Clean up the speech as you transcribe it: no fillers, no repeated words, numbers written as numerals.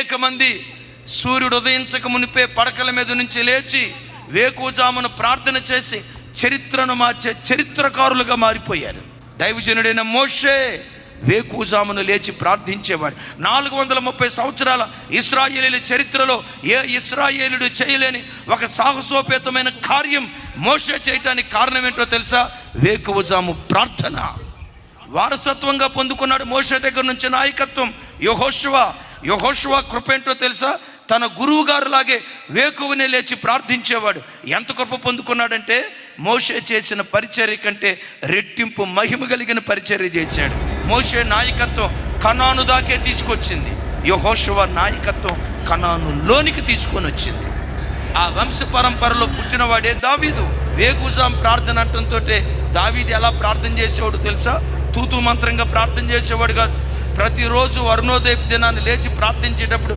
అనేక మంది సూర్యుడు ఉదయించక మునిపే పడకల మీద నుంచి లేచి వేకువజామున ప్రార్థన చేసి చరిత్రను మార్చే చరిత్రకారులుగా మారిపోయారు. దైవజనుడైన మోషే వేకువజామున లేచి ప్రార్థించేవాడు. 430 సంవత్సరాల ఇశ్రాయేలీయుల చరిత్రలో ఏ ఇశ్రాయేలుడు చేయలేని ఒక సాహసోపేతమైన కార్యం మోషే చేయటానికి కారణం ఏంటో తెలుసా? వేకువజాము ప్రార్థన. వారసత్వంగా పొందుకున్నాడు మోషే దగ్గర నుంచి నాయకత్వం. యెహోషువ కృప ఏంటో తెలుసా? తన గురువు గారు లాగే వేకువనే లేచి ప్రార్థించేవాడు. ఎంత కృప పొందుకున్నాడంటే మోషే చేసిన పరిచర్య కంటే రెట్టింపు మహిమ కలిగిన పరిచర్య చేశాడు. మోషే నాయకత్వం కనాను దాకే తీసుకొచ్చింది. యెహోషువ నాయకత్వం కనానులోనికి తీసుకొని వచ్చింది. ఆ వంశ పరంపరలో పుట్టినవాడే దావీదు. వేకువజాం ప్రార్థన అంటంతో దావీదు ఎలా ప్రార్థన చేసేవాడు తెలుసా? తూతూ మంత్రంగా ప్రార్థన చేసేవాడు కాదు. ప్రతిరోజు అరుణోదయ దినాన్ని లేచి ప్రార్థించేటప్పుడు